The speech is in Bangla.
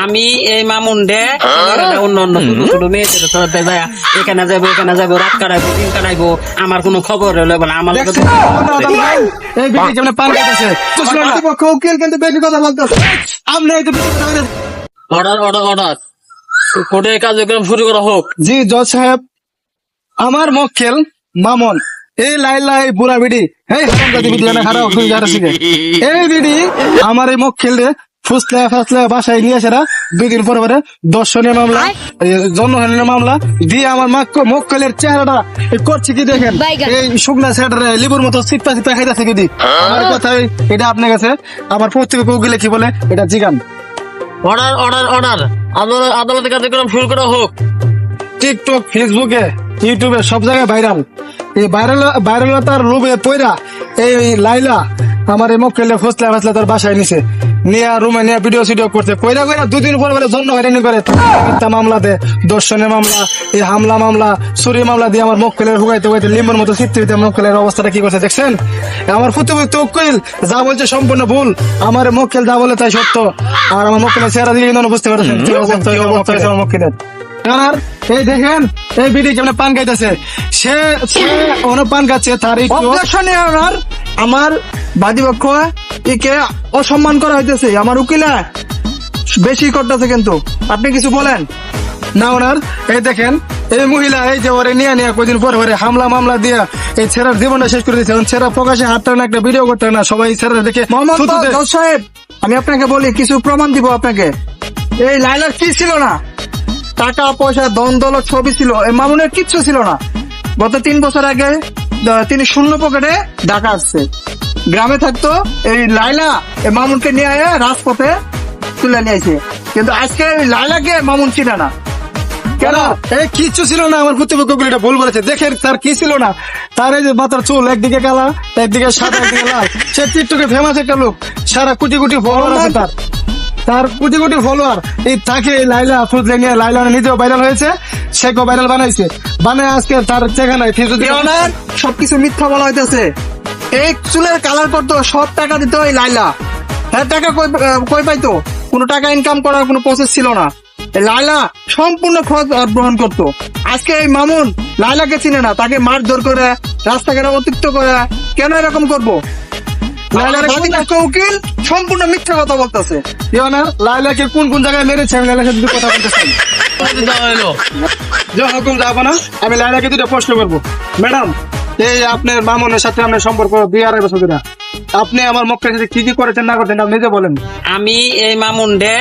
আমি এই মামুন ডে অন্য অন্য ছোট ছোট মেয়েদের সাথে যায় এখানে যাবো রাত কাটাইবো দিন কাটাইবো আমার কোনো খবর হলো বলে আমার এই বেটি যেমন পান খাইতেছে উকিল কিন্তু বেশি কথা বলতেছে আপনি এই তো বেশি কথা বলতেছেন। অর্ডার কোর্টে কার্যক্রম শুরু করা হোক। জি জজ সাহেব, আমার মক্কেল মামুন এই লাইলা এই বুড়া বিডি এই হারামজাদি বিডি না হারাও তুই যারা শিখে এই বিডি আমার এই মক্কেল রে ফাসলে বাসায় নিয়ে আসে 2 দিন পরে দর্শনীয় মামলা জন্মহানির মামলা দিয়ে আমার মক্কেলের চেহারাটা করছে কি দেখেন এই শুকনা চেহারা লিবুর মতো চিপা খাইতেছে কি দি আমার কথাই এটা আপনার কাছে আমার প্রতিপক্ষ উকিলে কি বলে এটা জিগান। অর্ডার আদালতে কার্যক্রম শুরু করা হোক। টিকটক ফেসবুকে ইউটিউবে সব জায়গায় ভাইরাল এই ভাইরালতার লোভে পয়রা এই লাইলা আমার এই মক্কেলে ফসলা তার বাসায় নিছে নিয়ে রুমে নিয়ে ভিডিও করতে কইরা 2 দিন পর জন্য হয়রানি করে মিথ্যা মামলা দে দর্শনের মামলা এই হামলা মামলা চুরি মামলা দিয়ে আমার মক্কেলের হুগাইতে লিম্বর মতো চিত্রিত মক্কেলের অবস্থাটা কি করছে দেখছেন। আমার প্রতিপক্ষ উকিল যা বলছে সম্পূর্ণ ভুল, আমার মক্কেল যা বলে তাই সত্য আর আমার মক্কেলের চেহারা দিয়ে বুঝতে পারছেন কি অবস্থা হয়েছে আমার মক্কেলের। আর এই দেখেন এই বিডি যেমন পান খাইতেছে সে অন্য পান খাচ্ছে তার আমার বাদীপক্ষ একে অসম্মান করা হইতেছে, আমার উকিলা বেশি করতেছে কিন্তু আপনি কিছু বলেন না ওনার। এই দেখেন এই মহিলা এই যে ওরে নিয়ে কদিন পরে হামলা মামলা দিয়া এই ছেলের জীবনটা শেষ করে দিচ্ছে। ছেলে প্রকাশে হাতটা না একটা ভিডিও করতে না সবাই ছেলেরা দেখে। সাহেব আমি আপনাকে বলি কিছু প্রমাণ দিব আপনাকে। এই লাইলার কি ছিল না, টাকা পয়সা দন দৌলত ছবি ছিল, এই মামুনের কিচ্ছু ছিল না। গত 3 বছর আগে তিনি শূন্য পকেটে ঢাকা আসছে, গ্রামে থাকতো। এই লাইলা এই মামুনকে নিয়ে রাজপথে তুলে নিয়ে আসে, কিন্তু আজকে লাইলাকে মামুন চিনে না কেন? এই কিচ্ছু ছিল না, আমার প্রতিপক্ষ এটা ভুল বলেছে। দেখেন তার কি ছিল না, তার এই যে মাথার চুল একদিকে কালা একদিকে সাদা একদিকে লাল, সে টিকটকে ফেমাস একটা লোক, সারা কোটি ফলোয়ার আছে তার কোটি ফলোয়ার। এই তাকে লাইলা ফুটলে নিয়ে লাইলা নিজেও ভাইরাল হয়েছে, সেকেও ভাইরাল বানায় আজকে তার জায়গা নাই। সবকিছু মিথ্যা বলা হইতেছে। এই চুলের কালার করতো, সব টাকা দিত এই লাইলা। হ্যাঁ টাকা কই পাইতো? কোনো টাকা ইনকাম করার কোনো প্রসেস ছিল না। লাইলা সম্পূর্ণ খরচ গ্রহণ করতো। আজকে এই মামুন লাইলাকে চিনে না, তাকে মারধর করে রাস্তাঘাটে অতিরিক্ত করে কেন এরকম করবো? উকিল সম্পূর্ণ মিথ্যা কথা বলতেছে। লাইলাকে কোন জায়গায় মেরেছে আমি লাইলাকে দুটো কথা বলতেছি। হুকুম যাবো না, আমি লাইলাকে 2টা প্রশ্ন করবো। ম্যাডাম এই আপনার মামুনের সাথে আপনার সম্পর্ক 2-2.5 বছর ধরে, আপনি আমার মক্কেলের সাথে কি করেছেন না করেছেন আপনি নিজে বলেন। আমি এই মামুন ডে